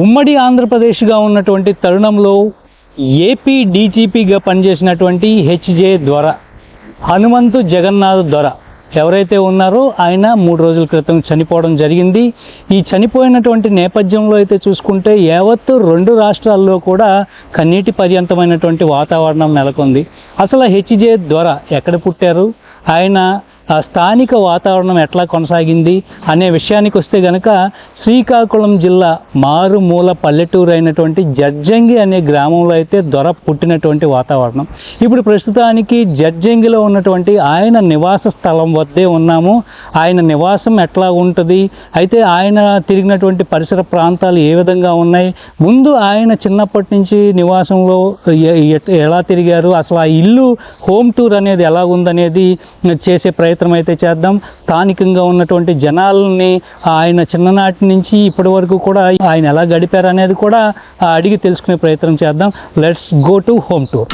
ఉమ్మడి ఆంధ్రప్రదేశ్గా ఉన్నటువంటి తరుణంలో ఏపీ డీజీపీగా పనిచేసినటువంటి హెచ్జే దొర హనుమంతు జగన్నాథ్ దొర ఎవరైతే ఉన్నారో ఆయన 3 రోజుల క్రితం చనిపోవడం జరిగింది. ఈ చనిపోయినటువంటి నేపథ్యంలో అయితే చూసుకుంటే యావత్తు 2 రాష్ట్రాల్లో కూడా కన్నీటి పర్యంతమైనటువంటి వాతావరణం నెలకొంది. అసలు హెచ్జే దొర ఎక్కడ పుట్టారు, ఆయన స్థానిక వాతావరణం ఎట్లా కొనసాగింది అనే విషయానికి వస్తే గనక శ్రీకాకుళం జిల్లా మారుమూల పల్లెటూరు అయినటువంటి జడ్జంగి అనే గ్రామంలో అయితే దొర పుట్టినటువంటి వాతావరణం. ఇప్పుడు ప్రస్తుతానికి జడ్జంగిలో ఉన్నటువంటి ఆయన నివాస స్థలం వద్దే ఉన్నాము. ఆయన నివాసం ఎట్లా ఉంటుంది, అయితే ఆయన తిరిగినటువంటి పరిసర ప్రాంతాలు ఏ విధంగా ఉన్నాయి, ముందు ఆయన చిన్నప్పటి నుంచి నివాసంలో ఎలా తిరిగారు, అసలు ఆ ఇల్లు హోమ్ టూర్ అనేది ఎలా ఉందనేది చేసే ప్రయత్నం అయితే చేద్దాం. స్థానికంగా ఉన్నటువంటి జనాలని ఆయన చిన్ననాటి నుంచి ఇప్పటి వరకు కూడా ఆయన ఎలా గడిపారు అనేది కూడా అడిగి తెలుసుకునే ప్రయత్నం చేద్దాం. Let's go to home tour.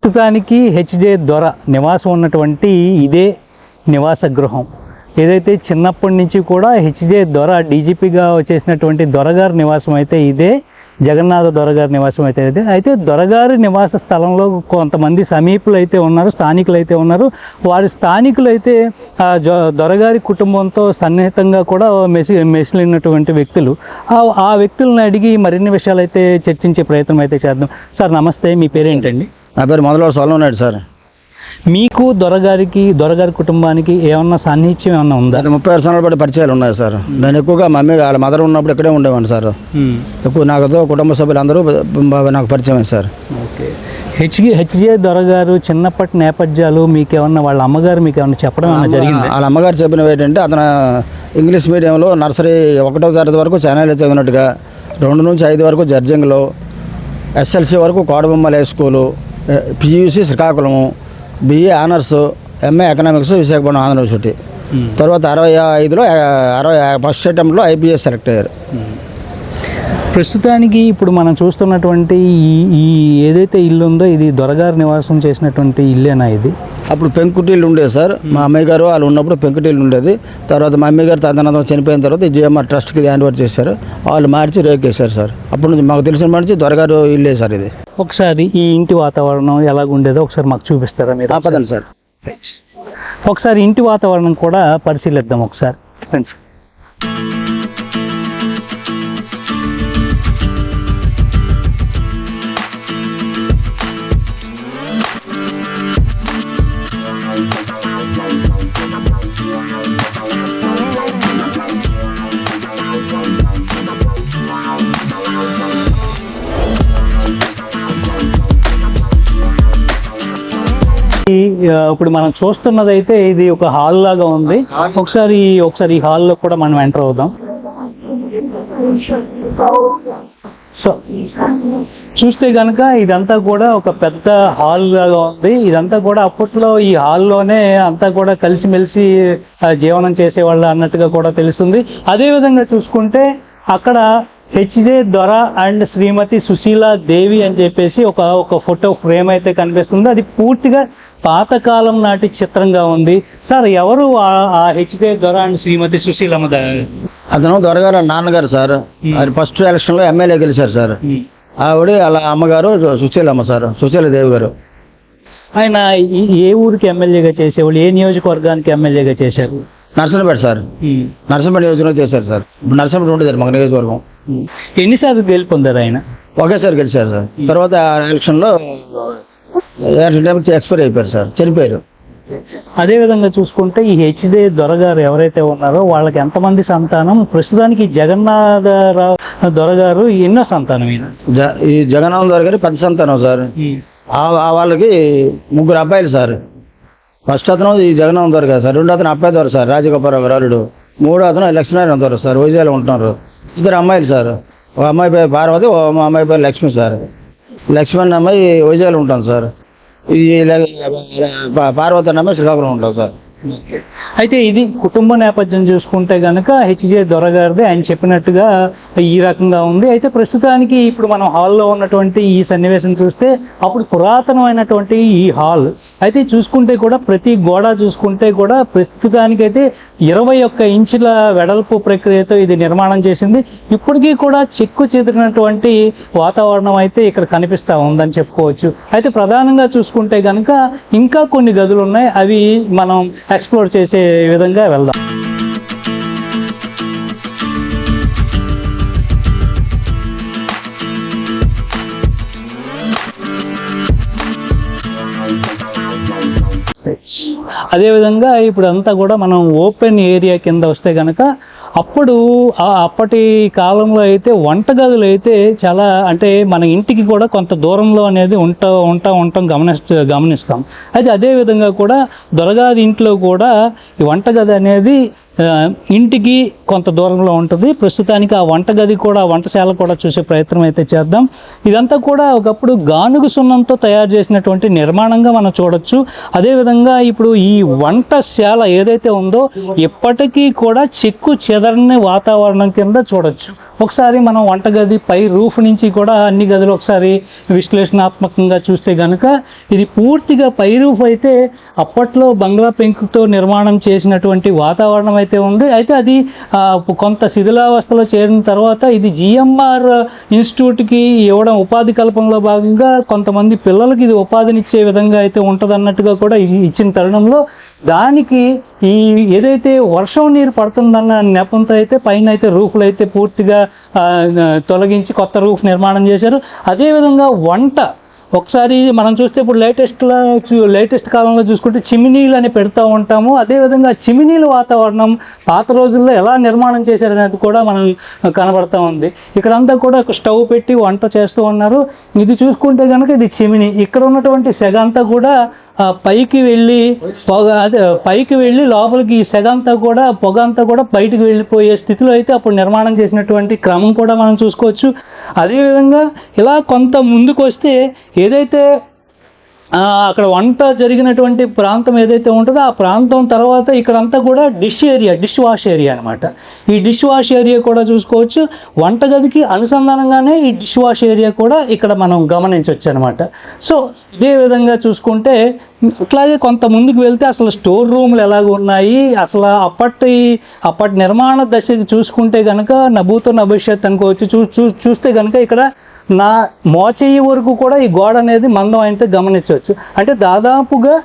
ప్రస్తుతానికి హెచ్జే దొర నివాసం ఉన్నటువంటి ఇదే నివాస గృహం. ఏదైతే చిన్నప్పటి నుంచి కూడా హెచ్జే దొర డీజీపీగా వచ్చేసినటువంటి దొరగారి నివాసం అయితే ఇదే, జగన్నాథ దొరగారి నివాసం అయితే ఇదే. అయితే దొరగారి నివాస స్థలంలో కొంతమంది సమీపులు అయితే ఉన్నారు, స్థానికులు అయితే ఉన్నారు. వారి స్థానికులు అయితే దొరగారి కుటుంబంతో సన్నిహితంగా కూడా మెసిలినటువంటి వ్యక్తులు. ఆ వ్యక్తులను అడిగి మరిన్ని విషయాలు అయితే చర్చించే ప్రయత్నం అయితే చేద్దాం. సార్ నమస్తే, మీ పేరేంటండి? నా పేరు మొదలు సోలనాయుడు సార్. మీకు దొరగారి కుటుంబానికి ఏమన్నా సాన్నిహిత్యం ఏమన్నా ఉందా? 36 సంవత్సరాల పాటు పరిచయాలు ఉన్నాయి సార్. నేను ఎక్కువగా మమ్మీ వాళ్ళ మదర్ ఉన్నప్పుడు ఇక్కడే ఉండేవాడిని సార్. ఎక్కువ నాకుతో కుటుంబ సభ్యులందరూ నాకు పరిచయం సార్. ఓకే. హెచ్జే దొరగారు చిన్నప్పటి నేపథ్యాలు మీకేమన్నా, వాళ్ళ అమ్మగారు మీకు ఏమన్నా చెప్పడం ఏమన్నా జరిగింది? వాళ్ళ అమ్మగారు చెప్పినవి ఏంటంటే, అతను ఇంగ్లీష్ మీడియంలో నర్సరీ 1వ తరగతి వరకు చెన్నైలో చదివినట్టుగా, 2 నుంచి 5 వరకు జడ్జంగిలో, ఎస్ఎల్సీ వరకు Kodabommala high school, PUC Srikakulam, BA honours, MA economics Visakhapatnam Andhra university. తర్వాత 65లో ఫస్ట్ అటెంప్ట్లో ఐపీఎస్ సెలెక్ట్ అయ్యారు. ప్రస్తుతానికి ఇప్పుడు మనం చూస్తున్నటువంటి ఈ ఏదైతే ఇల్లు ఉందో ఇది దొరగారు నివాసం చేసినటువంటి ఇల్లేనా ఇది? అప్పుడు పెంకుటిల్లు ఉండేది సార్. మా అమ్మాయి గారు వాళ్ళు ఉన్నప్పుడు పెంకుటిల్లు ఉండేది. తర్వాత మా అమ్మాయి గారు తదనంతరం చనిపోయిన తర్వాత ఈ జిఎంఆర్ ట్రస్ట్కి హ్యాండ్ ఓవర్ చేశారు. వాళ్ళు మార్చి రేకేశారు సార్. అప్పటి నుంచి మాకు తెలిసిన మనిషి దొరగారు ఇల్లే సార్ ఇది. ఒకసారి ఈ ఇంటి వాతావరణం ఎలాగుండేదో ఒకసారి మాకు చూపిస్తారా మీరు? పదండి సార్. ఒకసారి ఇంటి వాతావరణం కూడా పరిశీలిద్దాం ఒకసారి ఫ్రెండ్స్. ఇప్పుడు మనం చూస్తున్నదైతే ఇది ఒక హాల్ లాగా ఉంది. ఒకసారి ఈ హాల్లో కూడా మనం ఎంటర్ అవుదాం. సో చూస్తే కనుక ఇదంతా కూడా ఒక పెద్ద హాల్ లాగా ఉంది. ఇదంతా కూడా అప్పట్లో ఈ హాల్లోనే అంతా కూడా కలిసిమెలిసి జీవనం చేసేవాళ్ళు అన్నట్టుగా కూడా తెలుస్తుంది. అదేవిధంగా చూసుకుంటే అక్కడ హెచ్జే దొర అండ్ శ్రీమతి సుశీలా దేవి అని చెప్పేసి ఒక ఫోటో ఫ్రేమ్ అయితే కనిపిస్తుంది. అది పూర్తిగా పాతకాలం నాటి చిత్రంగా ఉంది. సార్ ఎవరు ఆ హెచ్జే దొర అండ్ శ్రీమతి సుశీలమ్మ? అతను దొరగారు నాన్నగారు సార్. అది ఫస్ట్ ఎలక్షన్లో ఎమ్మెల్యే గెలిచారు సార్. ఆవిడ అలా అమ్మగారు సుశీలమ్మ సార్, సుశీల దేవి గారు. ఆయన ఏ ఊరికి ఎమ్మెల్యేగా చేసేవాళ్ళు, ఏ నియోజకవర్గానికి ఎమ్మెల్యేగా చేశారు? నర్సంపేట సార్. నర్సంపేట నియోజకవర్గం చేశారు సార్. నర్సంపేట ఉండేది మాకు నియోజకవర్గం. ఎన్నిసార్లు గెలుపొందారు ఆయన? ఒకేసారి గెలిచారు సార్. తర్వాత ఎలక్షన్లో ఎక్స్పైర్ అయిపోయారు సార్, చనిపోయారు. అదే విధంగా చూసుకుంటే ఈ హెచ్దే దొరగారు ఎవరైతే ఉన్నారో వాళ్ళకి ఎంతమంది సంతానం, ప్రస్తుతానికి జగన్నాథరావు దొరగారు ఎన్నో సంతానం ఈయన? ఈ జగన్నాథం ద్వారా గారి పెద్ద సంతానం సార్. వాళ్ళకి 3 అబ్బాయిలు సార్. ఫస్ట్ అతను ఈ జగన్నాథం ద్వారా గారు సార్. 2 అతను అబ్బాయి ద్వారా సార్, రాజగోపాలరావు గారు అల్లుడు. 3 అతను లక్ష్మీనారాయణ ద్వారా సార్, వైజాగ్లో ఉంటున్నారు. 2 అమ్మాయిలు సార్. ఒక అమ్మాయి పేరు పార్వతి, ఒక అమ్మాయి పేరు లక్ష్మి సార్. లక్ష్మి అన్న అమ్మాయి వైజాగ్లో ఉంటాం సార్. ఈ పార్వతి అన్న అమ్మాయి శ్రీకాకుళం ఉంటాం సార్. అయితే ఇది కుటుంబ నేపథ్యం చూసుకుంటే కనుక హెచ్జే దొరగారిది ఆయన చెప్పినట్టుగా ఈ రకంగా ఉంది. అయితే ప్రస్తుతానికి ఇప్పుడు మనం హాల్లో ఉన్నటువంటి ఈ సన్నివేశం చూస్తే అప్పుడు పురాతనమైనటువంటి ఈ హాల్ అయితే చూసుకుంటే కూడా ప్రతి గోడ చూసుకుంటే కూడా ప్రస్తుతానికైతే 21 ఇంచుల వెడల్పు ప్రక్రియతో ఇది నిర్మాణం చేసింది. ఇప్పటికీ కూడా చెక్కు చెదిరినటువంటి వాతావరణం అయితే ఇక్కడ కనిపిస్తూ ఉందని చెప్పుకోవచ్చు. అయితే ప్రధానంగా చూసుకుంటే కనుక ఇంకా కొన్ని గదులు ఉన్నాయి, అవి మనం ఎక్స్ప్లోర్ చేసే విధంగా వెళ్దాం. అదేవిధంగా ఇప్పుడు అంతా కూడా మనం ఓపెన్ ఏరియా కింద వస్తే కనుక అప్పటి కాలంలో అయితే వంటగదులు అయితే చాలా, అంటే మన ఇంటికి కూడా కొంత దూరంలో అనేది ఉంటాం గమనిస్తాం. అయితే అదేవిధంగా కూడా దొరగారి ఇంట్లో కూడా ఈ వంటగది అనేది ఇంటికి కొంత దూరంలో ఉంటుంది. ప్రస్తుతానికి ఆ వంటగది కూడా, వంటశాల కూడా చూసే ప్రయత్నం అయితే చేద్దాం. ఇదంతా కూడా ఒకప్పుడు గానుగు సున్నంతో తయారు చేసినటువంటి నిర్మాణంగా మనం చూడొచ్చు. అదేవిధంగా ఇప్పుడు ఈ వంటశాల ఏదైతే ఉందో ఎప్పటికీ కూడా చెక్కు చెదరని వాతావరణం కింద చూడొచ్చు. ఒకసారి మనం వంటగది పై రూఫ్ నుంచి కూడా అన్ని గదులు ఒకసారి విశ్లేషణాత్మకంగా చూస్తే కనుక ఇది పూర్తిగా పై రూఫ్ అయితే అప్పట్లో బంగ్లా పెంకుతో నిర్మాణం చేసినటువంటి వాతావరణం అయితే ఉంది. అయితే అది కొంత శిథిలావస్థలో చేరిన తర్వాత ఇది జిఎంఆర్ ఇన్స్టిట్యూట్కి ఇవ్వడం, ఉపాధి కల్పనలో భాగంగా కొంతమంది పిల్లలకి ఇది ఉపాధినిచ్చే విధంగా అయితే ఉంటుందన్నట్టుగా కూడా ఇచ్చిన తరుణంలో దానికి ఈ ఏదైతే వర్షం నీరు పడుతుందన్న నెపంతో అయితే పైన అయితే రూఫ్లు అయితే పూర్తిగా తొలగించి కొత్త రూఫ్ నిర్మాణం చేశారు. అదేవిధంగా వంట ఒకసారి మనం చూస్తే ఇప్పుడు లేటెస్ట్ కాలంలో చూసుకుంటే చిమినీలు అని పెడతా ఉంటాము. అదేవిధంగా చిమినీల వాతావరణం పాత రోజుల్లో ఎలా నిర్మాణం చేశారనేది కూడా మనం కనబడతా ఉంది. ఇక్కడంతా కూడా ఒక స్టవ్ పెట్టి వంట చేస్తూ ఉన్నారు. ఇది చూసుకుంటే కనుక ఇది చిమినీ. ఇక్కడ ఉన్నటువంటి సెగ అంతా కూడా పైకి వెళ్ళి లోపలికి ఈ సెగ అంతా కూడా, పొగ అంతా కూడా బయటకు వెళ్ళిపోయే స్థితిలో అయితే అప్పుడు నిర్మాణం చేసినటువంటి క్రమం కూడా మనం చూసుకోవచ్చు. అదేవిధంగా ఇలా కొంత ముందుకు వస్తే ఏదైతే అక్కడ వంట జరిగినటువంటి ప్రాంతం ఏదైతే ఉంటుందో ఆ ప్రాంతం తర్వాత ఇక్కడంతా కూడా డిష్ వాష్ ఏరియా అనమాట. ఈ డిష్ వాష్ ఏరియా కూడా చూసుకోవచ్చు. వంటగదికి అనుసంధానంగానే ఈ డిష్ వాష్ ఏరియా కూడా ఇక్కడ మనం గమనించవచ్చు అనమాట. సో ఇదే విధంగా చూసుకుంటే ఇట్లాగే కొంత ముందుకు వెళ్తే అసలు స్టోర్ రూమ్లు ఎలాగ ఉన్నాయి, అసలు అప్పటి నిర్మాణ దశకి చూసుకుంటే కనుక నభూతో నభవిష్యత్ అనుకోవచ్చు. చూస్తే కనుక ఇక్కడ నా మోచేయి వరకు కూడా ఈ గోడ అనేది మందం అయితే గమనించవచ్చు. అంటే దాదాపుగా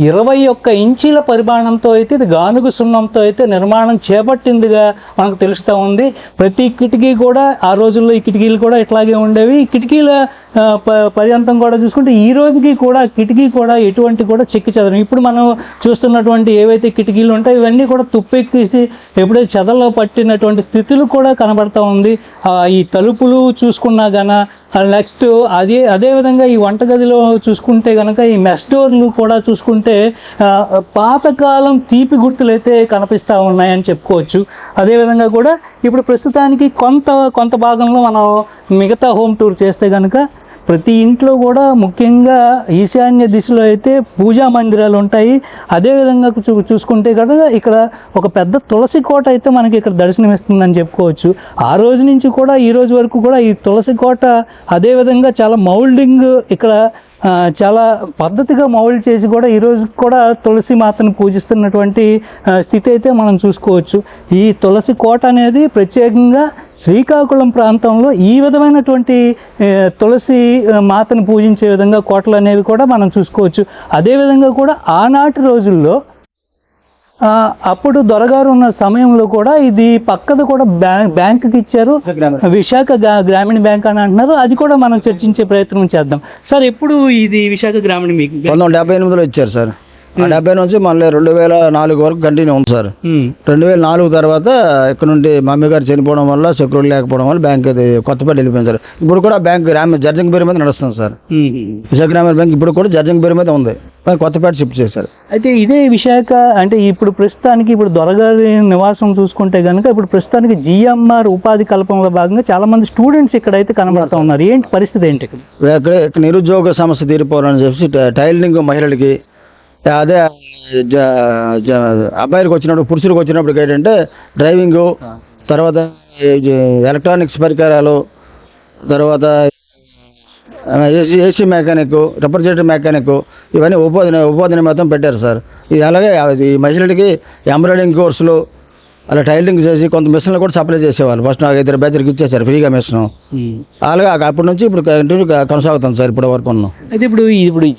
21 ఇంచీల పరిమాణంతో అయితే ఇది గానుగు సున్నంతో అయితే నిర్మాణం చేపట్టిందిగా మనకు తెలుస్తూ ఉంది. ప్రతి కిటికీ కూడా ఆ రోజుల్లో ఈ కిటికీలు కూడా ఇట్లాగే ఉండేవి. ఈ కిటికీల పర్యంతం కూడా చూసుకుంటే ఈ రోజుకి కూడా కిటికీ కూడా ఎటువంటి కూడా చెక్కి చెదరం. ఇప్పుడు మనం చూస్తున్నటువంటి ఏవైతే కిటికీలు ఉంటాయో ఇవన్నీ కూడా తుప్పెక్కేసి ఎప్పుడైతే చెదల్లో పట్టినటువంటి స్థితులు కూడా కనబడతా ఉంది. ఈ తలుపులు చూసుకున్నా గన నెక్స్ట్ అదేవిధంగా ఈ వంటగదిలో చూసుకుంటే కనుక ఈ మెస్ డోర్లు కూడా చూసుకుంటే పాతకాలం తీపి గుర్తులు అయితే కనిపిస్తూ ఉన్నాయని చెప్పుకోవచ్చు. అదేవిధంగా కూడా ఇప్పుడు ప్రస్తుతానికి కొంత భాగంలో మనం మిగతా హోమ్ టూర్ చేస్తే కనుక ప్రతి ఇంట్లో కూడా ముఖ్యంగా ఈశాన్య దిశలో అయితే పూజా మందిరాలు ఉంటాయి. అదేవిధంగా చూసుకుంటే కదా ఇక్కడ ఒక పెద్ద తులసి కోట అయితే మనకి ఇక్కడ దర్శనమిస్తుందని చెప్పుకోవచ్చు. ఆ రోజు నుంచి కూడా ఈ రోజు వరకు కూడా ఈ తులసి కోట అదేవిధంగా చాలా మౌల్డింగ్ ఇక్కడ చాలా పద్ధతిగా మౌల్డ్ చేసి కూడా ఈరోజు కూడా తులసి మాతను పూజిస్తున్నటువంటి స్థితి అయితే మనం చూసుకోవచ్చు. ఈ తులసి కోట అనేది ప్రత్యేకంగా శ్రీకాకుళం ప్రాంతంలో ఈ విధమైనటువంటి తులసి మాతను పూజించే విధంగా కోటలు అనేవి కూడా మనం చూసుకోవచ్చు. అదేవిధంగా కూడా ఆనాటి రోజుల్లో అప్పుడు దొరగారు ఉన్న సమయంలో కూడా ఇది పక్కన కూడా బ్యాంకుకి ఇచ్చారు, విశాఖ గ్రామీణ బ్యాంక్ అని అంటున్నారు. అది కూడా మనం చర్చించే ప్రయత్నం చేద్దాం. సార్ ఎప్పుడు ఇది విశాఖ గ్రామీణ 1978లో ఇచ్చారు సార్. ఆ 70 నుంచి మళ్ళీ 2004 వరకు కంటిన్యూ ఉంది సార్. 2004 తర్వాత ఇక్కడ నుండి మా మమ్మీ గారు చనిపోవడం వల్ల సెక్యూరిటీ లేకపోవడం వల్ల బ్యాంక్ అది కొత్తపేట వెళ్ళిపోయింది సార్. ఇప్పుడు కూడా బ్యాంక్ జడ్జింగ్ పేరు మీద నడుస్తుంది సార్. విశాఖ గ్రామీణ బ్యాంక్ ఇప్పుడు కూడా జడ్జింగ్ పేరు మీద ఉంది, కానీ కొత్తపేట షిఫ్ట్ చేశారు. అయితే ఇదే విశాఖ అంటే ఇప్పుడు ప్రస్తుతానికి ఇప్పుడు దొరగారి నివాసం చూసుకుంటే కనుక ఇప్పుడు ప్రస్తుతానికి జిఎంఆర్ ఉపాధి కల్పనలో భాగంగా చాలా మంది స్టూడెంట్స్ ఇక్కడైతే కనబడుతూ ఉన్నారు. ఏంటి పరిస్థితి ఏంటి ఇక్కడ నిరుద్యోగ సమస్య తీరిపోవాలని చెప్పి టైలరింగ్ మహిళలకి అదే అబ్బాయిలకు వచ్చినప్పుడు పురుషులకు వచ్చినప్పుడు ఏంటంటే డ్రైవింగు, తర్వాత ఎలక్ట్రానిక్స్ పరికరాలు, తర్వాత ఏసీ మెకానిక్, రిఫ్రిజిరేటర్ మెకానిక్, ఇవన్నీ ఉపాధి నిమిత్తం పెట్టారు సార్. ఇది అలాగే ఈ మహిళలకి ఎంబ్రాయిడింగ్ కోర్సులు, అలా టైలరింగ్ చేసి కొంత మిషన్లు కూడా సప్లై చేసేవాళ్ళు. ఫస్ట్ నాకు 2 బ్యాచ్లకు ఇచ్చేసారు ఫ్రీగా మిషన్. అలాగే అప్పటి నుంచి ఇప్పుడు కంటిన్యూ కొనసాగుతాం సార్ ఇప్పటి వరకు ఉన్నాం. అయితే ఇప్పుడు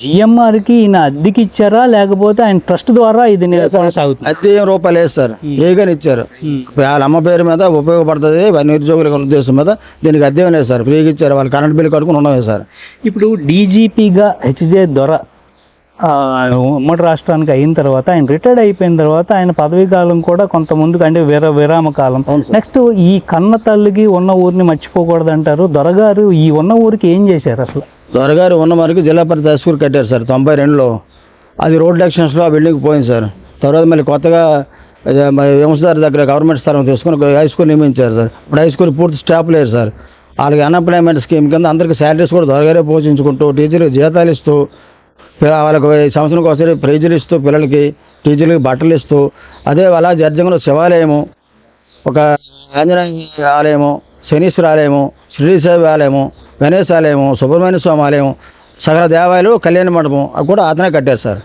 జిఎంఆర్కి ఈయన అద్దెకి ఇచ్చారా లేకపోతే ఆయన ట్రస్ట్ ద్వారా ఇది కొనసాగుతుంది? అద్దె ఏం రూపాయలు లేదు సార్, ఫ్రీగానే ఇచ్చారు. వాళ్ళ అమ్మ పేరు మీద ఉపయోగపడుతుంది నిరుద్యోగుల ఉద్దేశం మీద, దీనికి అద్దె ఏం లేదు సార్, ఫ్రీగా ఇచ్చారు. వాళ్ళు కరెంట్ బిల్ కట్టుకుని ఉండమే సార్. ఇప్పుడు డీజీపీగా హెచ్జే దొర ఉమ్మడి రాష్ట్రానికి అయిన తర్వాత ఆయన రిటైర్డ్ అయిపోయిన తర్వాత ఆయన పదవీ కాలం కూడా కొంత ముందుకు అంటే విరామ కాలం. నెక్స్ట్ ఈ కన్న తల్లికి ఉన్న ఊరిని మర్చిపోకూడదు అంటారు. దొరగారు ఈ ఉన్న ఊరికి ఏం చేశారు అసలు? దొరగారు ఉన్న వరకు జిల్లా పరిషత్ హై స్కూల్ కట్టారు సార్ 92లో. అది రోడ్ ఎలక్షన్స్లో ఆ బిల్డింగ్ పోయింది సార్. తర్వాత మళ్ళీ కొత్తగా వంశధారి దగ్గర గవర్నమెంట్ స్థలం తీసుకుని హై స్కూల్ నియమించారు సార్. ఇప్పుడు హై స్కూల్ పూర్తి స్టాఫ్ లేరు సార్. వాళ్ళకి అన్ఎంప్లాయ్మెంట్ స్కీమ్ కింద అందరికీ శాలరీస్ కూడా దొరగారే పోషించుకుంటూ టీచర్లకు జీతాలు ఇస్తూ వాళ్ళకి సంవత్సరానికి ఒకసారి ప్రైజులు ఇస్తూ పిల్లలకి టీచర్లకి బట్టలు ఇస్తూ, అదే అలా జర్జంగంలో శివాలయము, ఒక ఆంజనేయ ఆలయము, శనీశ్వర ఆలయము, శ్రీశైవ ఆలయము, గణేశ ఆలయము, సుబ్రహ్మణ్య స్వామి ఆలయం, సకల దేవాలయాలు, కళ్యాణ మండపం అవి కూడా అతనే కట్టారు సార్.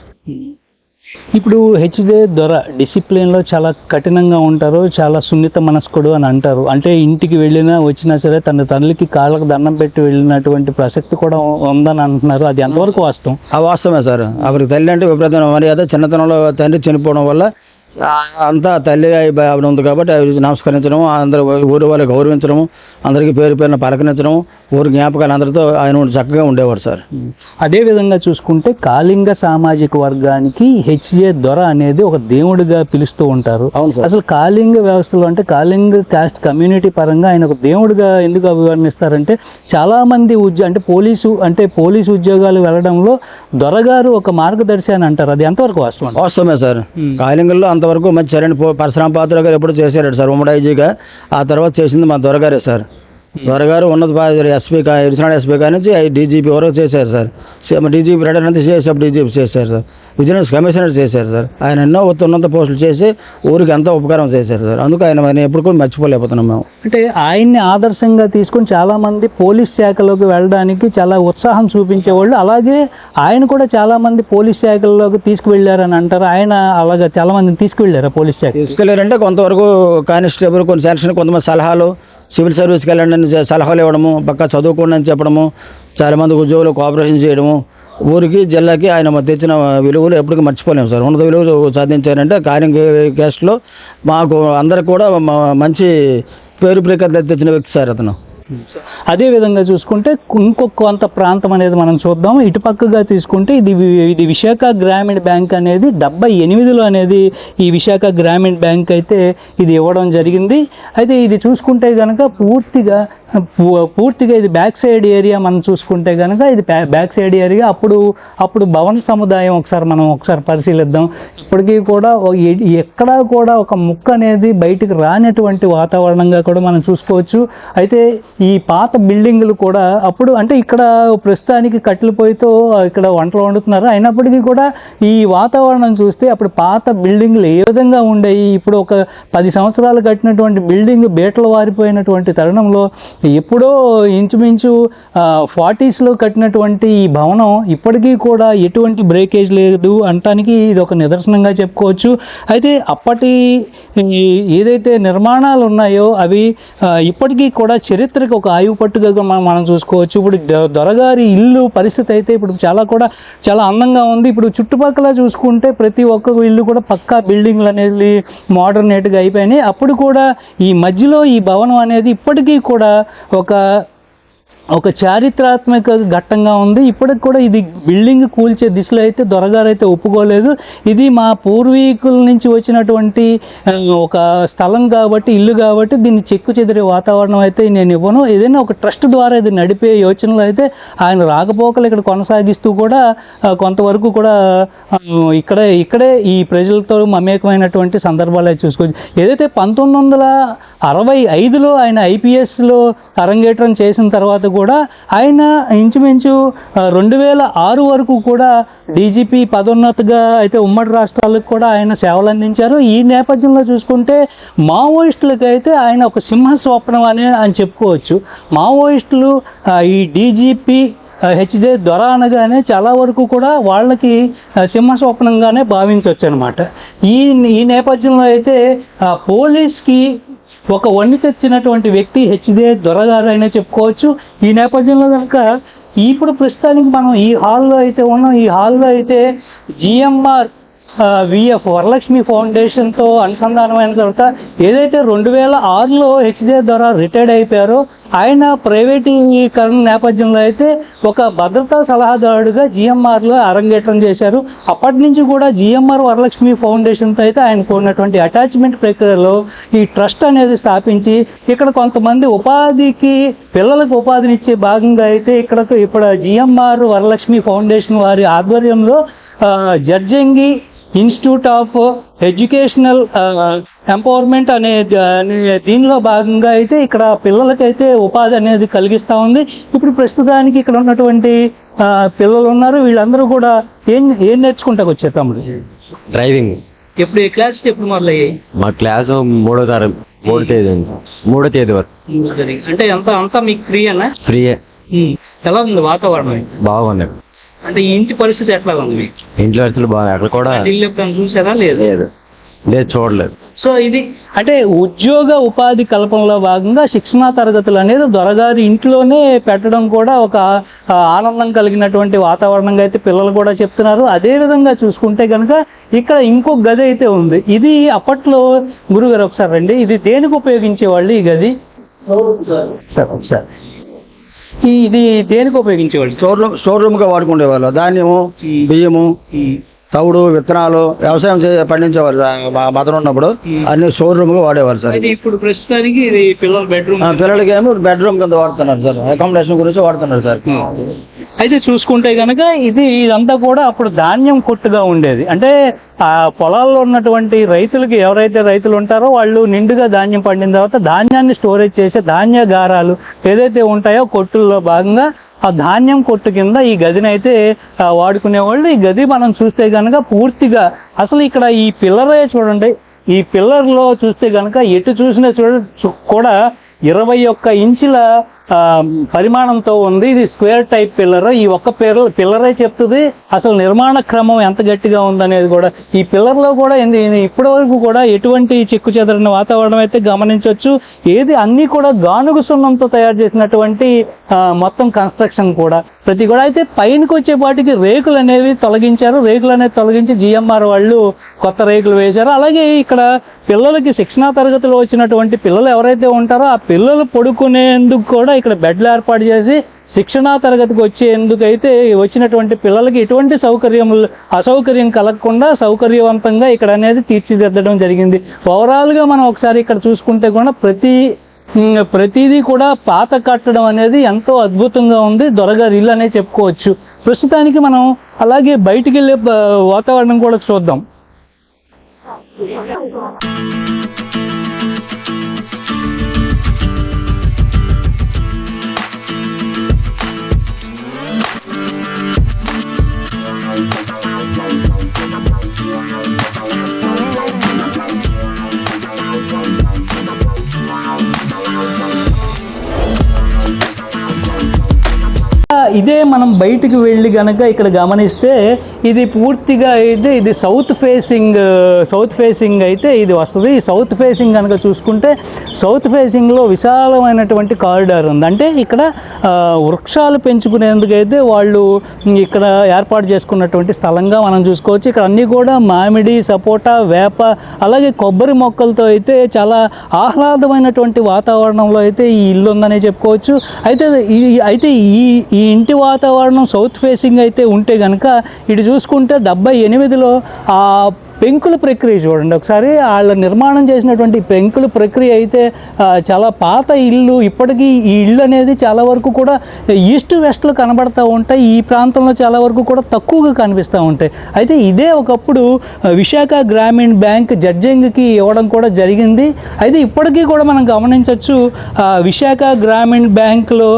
ఇప్పుడు హెచ్జే దొర డిసిప్లిన్లో చాలా కఠినంగా ఉంటారు, చాలా సున్నిత మనస్కుడు అని అంటారు. అంటే ఇంటికి వెళ్ళినా వచ్చినా సరే తన తల్లికి కాళ్ళకు దండం పెట్టి వెళ్ళినటువంటి ప్రసక్తి కూడా ఉందని అంటున్నారు. అది ఎంతవరకు వాస్తవం? ఆ వాస్తవమే సార్. అప్పటికి తల్లి అంటే విపరీతమైన మర్యాద. చిన్నతనంలో తండ్రి చనిపోవడం వల్ల అంతా తల్లి ఆవిడ ఉంది కాబట్టి నమస్కరించడము, అందరూ ఊరి వాళ్ళు గౌరవించడము, అందరికీ పేరు పేరున పలకరించడం, ఊరి జ్ఞాపకాలు అందరితో ఆయన చక్కగా ఉండేవాడు సార్. అదేవిధంగా చూసుకుంటే కాళింగ సామాజిక వర్గానికి హెచ్జే దొర అనేది ఒక దేవుడిగా పిలుస్తూ ఉంటారు. అసలు కాళింగ వ్యవస్థలో అంటే కాళింగ కాస్ట్ కమ్యూనిటీ పరంగా ఆయన ఒక దేవుడిగా ఎందుకు అభివర్ణిస్తారంటే చాలా మంది పోలీసు ఉద్యోగాలు వెళ్ళడంలో దొరగారు ఒక మార్గదర్శి అని అంటారు. అది ఎంతవరకు వాస్తవం? వాస్తవమే సార్. కాళింగంలో అంతవరకు మంచి సరైన పరశురామ పాత్ర గారు ఎప్పుడు చేశారు సార్ ఉమ్మడి ఐజీగా. ఆ తర్వాత చేసింది మా దొరగారే సార్. దొరగారు ఉన్నత ఎస్పీ ఇరిసినాడు ఎస్పీ కాడి నుంచి డీజీపీ వరకు చేశారు సార్. డీజీపీ రిటైర్ అంతా చేసేప్పుడు డీజీపీ చేశారు సార్. విజిలెన్స్ కమిషనర్ చేశారు సార్. ఆయన ఎన్నో ఉన్నత పోస్టులు చేసి ఊరికి ఎంతో ఉపకారం చేశారు సార్. అందుకు ఆయన ఎప్పుడు కూడా మర్చిపోలేకపోతున్నాం మేము. అంటే ఆయన్ని ఆదర్శంగా తీసుకొని చాలా మంది పోలీస్ శాఖలోకి వెళ్ళడానికి చాలా ఉత్సాహం చూపించేవాళ్ళు. అలాగే ఆయన కూడా చాలా మంది పోలీస్ శాఖల్లోకి తీసుకువెళ్ళారని అంటారు. ఆయన అలాగే చాలా మందిని తీసుకువెళ్ళారా పోలీస్ శాఖ? తీసుకెళ్ళారంటే కొంతవరకు కానిస్టేబుల్ కొన్ని సెలక్షన్, కొంతమంది సలహాలు, సివిల్ సర్వీస్కి వెళ్ళండి అని సలహాలు ఇవ్వడము, పక్కా చదువుకోండి అని చెప్పడము, చాలామంది ఉద్యోగులు కోఆపరేషన్ చేయడము, ఊరికి జిల్లాకి ఆయన తెచ్చిన విలువలు ఎప్పటికీ మర్చిపోలేము సార్. ఉన్నత విలువలు సాధించారంటే కాళింగ క్యాస్ట్లో మాకు అందరికి కూడా మంచి పేరు ప్రఖ్యాతి తెచ్చిన వ్యక్తి సార్ అతను. అదే విధంగా చూసుకుంటే ఇంకొక కొంత ప్రాంతం అనేది మనం చూద్దాం. ఇటుపక్కగా తీసుకుంటే ఇది విశాఖ గ్రామీణ బ్యాంక్ అనేది 78లో అనేది ఈ విశాఖ గ్రామీణ బ్యాంక్ అయితే ఇది ఇవ్వడం జరిగింది. అయితే ఇది చూసుకుంటే కనుక పూర్తిగా ఇది బ్యాక్ సైడ్ ఏరియా మనం చూసుకుంటే కనుక ఇది బ్యాక్ సైడ్ ఏరియా. అప్పుడు భవన సముదాయం ఒకసారి పరిశీలిద్దాం. ఇప్పటికీ కూడా ఎక్కడా కూడా ఒక ముక్క అనేది బయటికి రానటువంటి వాతావరణంగా కూడా మనం చూసుకోవచ్చు. అయితే ఈ పాత బిల్డింగులు కూడా అప్పుడు అంటే ఇక్కడ ప్రస్తుతానికి కట్టెల పొయ్యితో ఇక్కడ వంటలు వండుతున్నారు. అయినప్పటికీ కూడా ఈ వాతావరణం చూస్తే అప్పుడు పాత బిల్డింగులు ఏ విధంగా ఉండేవి, ఇప్పుడు ఒక 10 సంవత్సరాలు కట్టినటువంటి బిల్డింగ్ బీటలు వారిపోయినటువంటి తరుణంలో ఎప్పుడో ఇంచుమించు 40sలో కట్టినటువంటి ఈ భవనం ఇప్పటికీ కూడా ఎటువంటి బ్రేకేజ్ లేదు అనటానికి ఇది ఒక నిదర్శనంగా చెప్పుకోవచ్చు. అయితే అప్పటి ఏదైతే నిర్మాణాలు ఉన్నాయో అవి ఇప్పటికీ కూడా చరిత్రకు ఒక ఆయువు పట్టుగా మనం చూసుకోవచ్చు. ఇప్పుడు దొరగారి ఇల్లు పరిస్థితి అయితే ఇప్పుడు చాలా అందంగా ఉంది. ఇప్పుడు చుట్టుపక్కల చూసుకుంటే ప్రతి ఒక్క ఇల్లు కూడా పక్కా బిల్డింగ్లు అనేది మోడర్నేట్గా అయిపోయినాయి. అప్పుడు కూడా ఈ మధ్యలో ఈ భవనం అనేది ఇప్పటికీ కూడా ఒక ఒక చారిత్రాత్మక ఘట్టంగా ఉంది. ఇప్పటికి కూడా ఇది బిల్డింగ్ కూల్చే దిశలో అయితే దొరగారు అయితే ఒప్పుకోలేదు. ఇది మా పూర్వీకుల నుంచి వచ్చినటువంటి ఒక స్థలం కాబట్టి, ఇల్లు కాబట్టి దీన్ని చెక్కు చెదిరే వాతావరణం అయితే నేను ఇవ్వను. ఏదైనా ఒక ట్రస్ట్ ద్వారా ఇది నడిపే యోచనలో అయితే ఆయన రాకపోకలు ఇక్కడ కొనసాగిస్తూ కూడా కొంతవరకు కూడా ఇక్కడే ఈ ప్రజలతో మమేకమైనటువంటి సందర్భాలు అయితే చూసుకోవచ్చు. ఏదైతే 1965లో ఆయన ఐపీఎస్లో అరంగేట్రం చేసిన తర్వాత కూడా ఆయన ఇంచుమించు 2006 వరకు కూడా డీజీపీ పదోన్నతిగా అయితే ఉమ్మడి రాష్ట్రాలకు కూడా ఆయన సేవలు అందించారు. ఈ నేపథ్యంలో చూసుకుంటే మావోయిస్టులకు అయితే ఆయన ఒక సింహ స్వప్నం అని అని చెప్పుకోవచ్చు. మావోయిస్టులు ఈ డీజీపీ హెచ్జే దొర అనగానే చాలా వరకు కూడా వాళ్ళకి సింహస్వప్నంగానే భావించవచ్చు అనమాట. ఈ నేపథ్యంలో అయితే పోలీస్కి ఒక వన్ని తెచ్చినటువంటి వ్యక్తి హెచ్జే దొర గారు అయినా చెప్పుకోవచ్చు. ఈ నేపథ్యంలో కనుక ఇప్పుడు ప్రస్తుతానికి మనం ఈ హాల్లో అయితే ఉన్నాం. ఈ హాల్లో అయితే జిఎంఆర్ విఎఫ్ వరలక్ష్మి ఫౌండేషన్తో అనుసంధానమైన తర్వాత ఏదైతే 2006లో హెచ్జే ద్వారా రిటైర్డ్ అయిపోయారో ఆయన ప్రైవేటీకరణ నేపథ్యంలో అయితే ఒక భద్రతా సలహాదారుడుగా జిఎంఆర్లో అరంగేట్రం చేశారు. అప్పటి నుంచి కూడా జిఎంఆర్ వరలక్ష్మి ఫౌండేషన్తో అయితే ఆయనకు ఉన్నటువంటి అటాచ్మెంట్ ప్రక్రియలో ఈ ట్రస్ట్ అనేది స్థాపించి ఇక్కడ కొంతమంది పిల్లలకు ఉపాధినిచ్చే భాగంగా అయితే ఇప్పుడు జిఎంఆర్ వరలక్ష్మి ఫౌండేషన్ వారి ఆధ్వర్యంలో జర్జంగి ఇన్స్టిట్యూట్ ఆఫ్ ఎడ్యుకేషనల్ ఎంపవర్మెంట్ అనే దీనిలో భాగంగా అయితే ఇక్కడ పిల్లలకైతే ఉపాధి అనేది కలిగిస్తూ ఉంది. ఇప్పుడు ప్రస్తుతానికి ఇక్కడ ఉన్నటువంటి పిల్లలు ఉన్నారు. వీళ్ళందరూ కూడా ఏం నేర్చుకుంటాకు వచ్చారు తమ్ముడు? డ్రైవింగ్. ఎప్పుడు ఏ క్లాస్ ఎప్పుడు మొదలయ్యాయి? మా క్లాస్ 3వ తేదీ వరకు. అంటే అంతా మీకు ఫ్రీ అన్నా? ఫ్రీయే. ఎలా ఉంది వాతావరణం? బాగుంది. అంటే ఇంటి పరిస్థితి ఎట్లా ఉంది? ఇంట్లో పరిస్థితులు బాగున్నాయి. అక్కడ కూడా చూసారా? లేదు చూడలేదు. సో ఇది అంటే ఉద్యోగ ఉపాధి కల్పనలో భాగంగా శిక్షణా తరగతులు అనేది దొరగారి ఇంట్లోనే పెట్టడం కూడా ఒక ఆనందం కలిగినటువంటి వాతావరణంగా అయితే పిల్లలు కూడా చెప్తున్నారు. అదేవిధంగా చూసుకుంటే కనుక ఇక్కడ ఇంకొక గది అయితే ఉంది. ఇది అప్పట్లో గురుగారు ఒకసారి రండి, ఇది దేనికి ఉపయోగించేవాళ్ళు ఈ గది? ఒకసారి ఇది దేనికి ఉపయోగించేవాళ్ళు? స్టోర్ రూమ్గా వాడుకునేవాళ్ళు. ధాన్యము, బియ్యము, తవుడు, విత్తనాలు, వ్యవసాయం పండించేవారు. మదన ఉన్నప్పుడు అన్ని స్టోర్ రూమ్ గా వాడేవారు సార్. ఇప్పుడు ప్రస్తుతానికి ఇది పిల్లల బెడ్రూమ్, పిల్లలకి ఏమో బెడ్రూమ్ కింద వాడుతున్నారు సార్. అకామిడేషన్ గురించి వాడుతున్నారు సార్. అయితే చూసుకుంటే కనుక ఇదంతా కూడా అప్పుడు ధాన్యం కొట్టుగా ఉండేది. అంటే ఆ పొలాల్లో ఉన్నటువంటి రైతులకి, ఎవరైతే రైతులు ఉంటారో వాళ్ళు నిండుగా ధాన్యం పండిన తర్వాత ధాన్యాన్ని స్టోరేజ్ చేసే ధాన్యాగారాలు ఏదైతే ఉంటాయో కొట్టుల్లో భాగంగా ఆ ధాన్యం కొట్టు కింద ఈ గదిని అయితే వాడుకునేవాళ్ళు. ఈ గది మనం చూస్తే కనుక పూర్తిగా అసలు ఇక్కడ ఈ పిల్లరే చూడండి. ఈ పిల్లర్లో చూస్తే కనుక ఎటు చూసినా కూడా 21 ఇంచుల పరిమాణంతో ఉంది. ఇది స్క్వేర్ టైప్ పిల్లర్. ఈ ఒక్క పిల్లరే చెప్తుంది అసలు నిర్మాణ క్రమం ఎంత గట్టిగా ఉందనేది కూడా. ఈ పిల్లర్లో కూడా ఇప్పటి వరకు కూడా ఎటువంటి చెక్కు చెదరని వాతావరణం అయితే గమనించవచ్చు. అన్నీ కూడా గానుగు సున్నంతో తయారు చేసినటువంటి మొత్తం కన్స్ట్రక్షన్ కూడా ప్రతి కూడా. అయితే పైనకి వచ్చేపాటికి రేకులు అనేవి తొలగించారు. రేకులు అనేది తొలగించి జిఎంఆర్ వాళ్ళు కొత్త రేకులు వేశారు. అలాగే ఇక్కడ పిల్లలకి శిక్షణా తరగతిలో వచ్చినటువంటి పిల్లలు ఎవరైతే ఉంటారో ఆ పిల్లలు పడుకునేందుకు కూడా ఇక్కడ బెడ్లు ఏర్పాటు చేసి శిక్షణా తరగతికి వచ్చేందుకైతే వచ్చినటువంటి పిల్లలకి ఎటువంటి అసౌకర్యం కలగకుండా సౌకర్యవంతంగా ఇక్కడ అనేది తీర్చిదిద్దడం జరిగింది. ఓవరాల్గా మనం ఒకసారి ఇక్కడ చూసుకుంటే కూడా ప్రతిదీ కూడా పాత కట్టడం అనేది ఎంతో అద్భుతంగా ఉంది. దొరగారి ఇల్లు అనే చెప్పుకోవచ్చు. ప్రస్తుతానికి మనం అలాగే బయటికి వెళ్ళే వాతావరణం కూడా చూద్దాం. ఇదే మనం బయటికి వెళ్ళి కనుక ఇక్కడ గమనిస్తే ఇది పూర్తిగా అయితే ఇది సౌత్ ఫేసింగ్ అయితే ఇది వస్తుంది. ఈ సౌత్ ఫేసింగ్ కనుక చూసుకుంటే సౌత్ ఫేసింగ్లో విశాలమైనటువంటి కారిడార్ ఉంది. అంటే ఇక్కడ వృక్షాలు పెంచుకునేందుకైతే వాళ్ళు ఇక్కడ ఏర్పాటు చేసుకున్నటువంటి స్థలంగా మనం చూసుకోవచ్చు. ఇక్కడ అన్నీ కూడా మామిడి, సపోటా, వేప అలాగే కొబ్బరి మొక్కలతో అయితే చాలా ఆహ్లాదమైనటువంటి వాతావరణంలో అయితే ఈ ఇల్లు ఉందని చెప్పుకోవచ్చు. అయితే ఈ ఇంటి వాతావరణం సౌత్ ఫేసింగ్ అయితే ఉంటే కనుక ఇటు చూసుకుంటే 78లో ఆ పెంకుల ప్రక్రియ చూడండి ఒకసారి. వాళ్ళ నిర్మాణం చేసినటువంటి పెంకుల ప్రక్రియ అయితే చాలా పాత ఇల్లు. ఇప్పటికీ ఈ ఇల్లు అనేది చాలా వరకు కూడా ఈస్ట్ వెస్ట్లో కనబడుతూ ఉంటాయి. ఈ ప్రాంతంలో చాలా వరకు కూడా తక్కువగా కనిపిస్తూ ఉంటాయి. అయితే ఇదే ఒకప్పుడు విశాఖ గ్రామీణ బ్యాంక్ జడ్జింగ్కి ఇవ్వడం కూడా జరిగింది. అయితే ఇప్పటికీ కూడా మనం గమనించవచ్చు విశాఖ గ్రామీణ బ్యాంకులో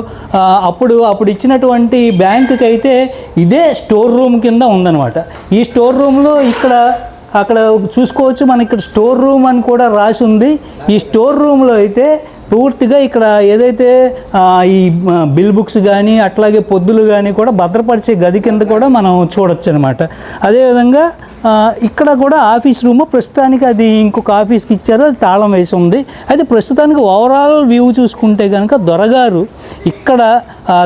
అప్పుడు ఇచ్చినటువంటి బ్యాంకుకి అయితే ఇదే స్టోర్ రూమ్ కింద ఉందన్నమాట. ఈ స్టోర్ రూమ్లో అక్కడ చూసుకోవచ్చు, మన ఇక్కడ స్టోర్ రూమ్ అని కూడా రాసి ఉంది. ఈ స్టోర్ రూమ్లో అయితే పూర్తిగా ఇక్కడ ఏదైతే ఈ బిల్ బుక్స్ కానీ అట్లాగే పొద్దులు కానీ కూడా భద్రపరిచే గది కింద కూడా మనం చూడొచ్చు అనమాట. అదేవిధంగా ఇక్కడ కూడా ఆఫీస్ రూమ్ ప్రస్తుతానికి అది ఇంకొక ఆఫీస్కి ఇచ్చారు, అది తాళం వేసి ఉంది. అయితే ప్రస్తుతానికి ఓవరాల్ వ్యూ చూసుకుంటే కనుక దొరగారు ఇక్కడ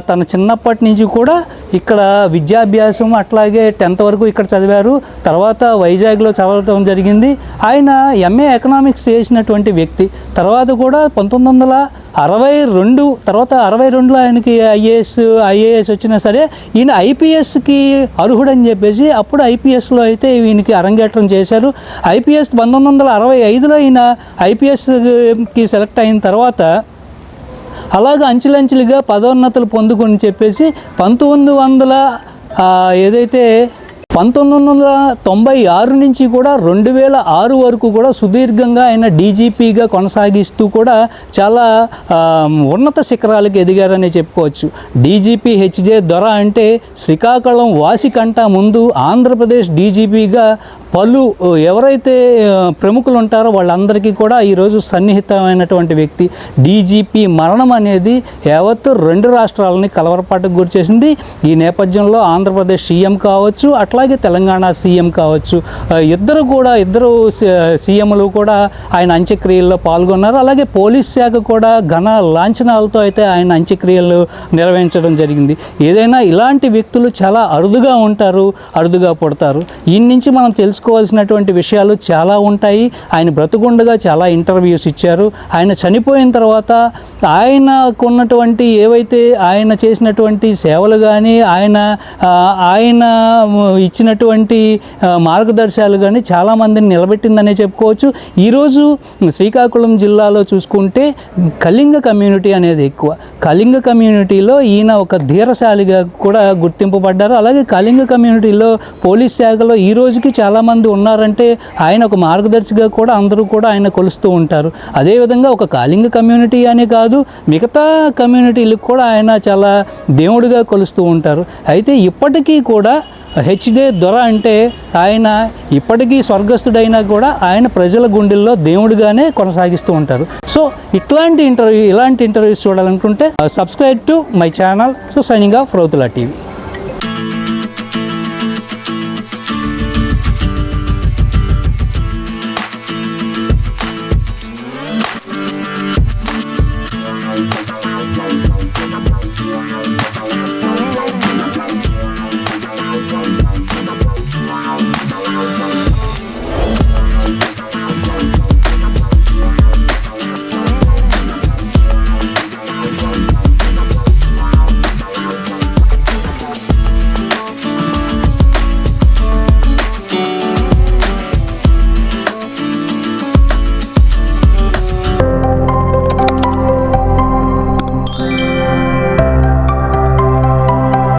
తన చిన్నప్పటి నుంచి కూడా ఇక్కడ విద్యాభ్యాసం అట్లాగే 10th వరకు ఇక్కడ చదివారు. తర్వాత వైజాగ్లో చదవటం జరిగింది. ఆయన MA ఎకనామిక్స్ చేసినటువంటి వ్యక్తి. తర్వాత కూడా 1962 తర్వాత 62లో ఆయనకి ఐఏఎస్ వచ్చినా సరే ఈయన IPSకి అర్హుడని చెప్పేసి అప్పుడు IPSలో అయితే ఈయనకి అరంగేట్రం చేశారు. IPS 1965లో ఈయన IPSకి సెలెక్ట్ అయిన తర్వాత అలాగ అంచెలంచెలుగా పదోన్నతులు పొందుకొని చెప్పేసి 1996 నుంచి కూడా 2006 వరకు కూడా సుదీర్ఘంగా ఆయన DGPగా కొనసాగిస్తూ కూడా చాలా ఉన్నత శిఖరాలకు ఎదిగారని చెప్పుకోవచ్చు. DGP HJ దొర అంటే శ్రీకాకుళం వాసి కంట ముందు ఆంధ్రప్రదేశ్ DGPగా ఎవరైతే ప్రముఖులు ఉంటారో వాళ్ళందరికీ కూడా ఈరోజు సన్నిహితమైనటువంటి వ్యక్తి. DGP మరణం అనేది యావత్తు 2 రాష్ట్రాలని కలవరపాటుకు గురి చేసింది. ఈ నేపథ్యంలో ఆంధ్రప్రదేశ్ సీఎం కావచ్చు అట్లాగే తెలంగాణ సీఎం కావచ్చు ఇద్దరు సీఎంలు కూడా ఆయన అంత్యక్రియల్లో పాల్గొన్నారు. అలాగే పోలీస్ శాఖ కూడా ఘన లాంఛనాలతో అయితే ఆయన అంత్యక్రియలు నిర్వహించడం జరిగింది. ఏదైనా ఇలాంటి వ్యక్తులు చాలా అరుదుగా ఉంటారు, అరుదుగా పుడతారు. ఈ నుంచి మనం తెలుసుకోవాల్సినటువంటి విషయాలు చాలా ఉంటాయి. ఆయన బ్రతుకుండగా చాలా ఇంటర్వ్యూస్ ఇచ్చారు. ఆయన చనిపోయిన తర్వాత ఆయనకున్నటువంటి ఏవైతే ఆయన చేసినటువంటి సేవలు కానీ ఆయన ఇచ్చినటువంటి మార్గదర్శకాలు కానీ చాలామందిని నిలబెట్టిందనే చెప్పుకోవచ్చు. ఈరోజు శ్రీకాకుళం జిల్లాలో చూసుకుంటే కళింగ కమ్యూనిటీ అనేది ఎక్కువ. కళింగ కమ్యూనిటీలో ఈయన ఒక ధీరశాలిగా కూడా గుర్తింపబడ్డారు. అలాగే కళింగ కమ్యూనిటీలో పోలీస్ శాఖలో ఈ రోజుకి చాలామంది ఉన్నారంటే ఆయన ఒక మార్గదర్శిగా కూడా అందరూ కూడా ఆయన కొలుస్తూ ఉంటారు. అదేవిధంగా ఒక కళింగ కమ్యూనిటీ అనే కాదు మిగతా కమ్యూనిటీలకు కూడా ఆయన చాలా దేవుడిగా కొలుస్తూ ఉంటారు. అయితే ఇప్పటికీ కూడా HJ దొర అంటే ఆయన ఇప్పటికీ స్వర్గస్థుడైనా కూడా ఆయన ప్రజల గుండెల్లో దేవుడిగానే కొనసాగిస్తూ ఉంటారు. సో ఇలాంటి ఇంటర్వ్యూస్ చూడాలనుకుంటే subscribe to my channel. So signing off Rautula TV.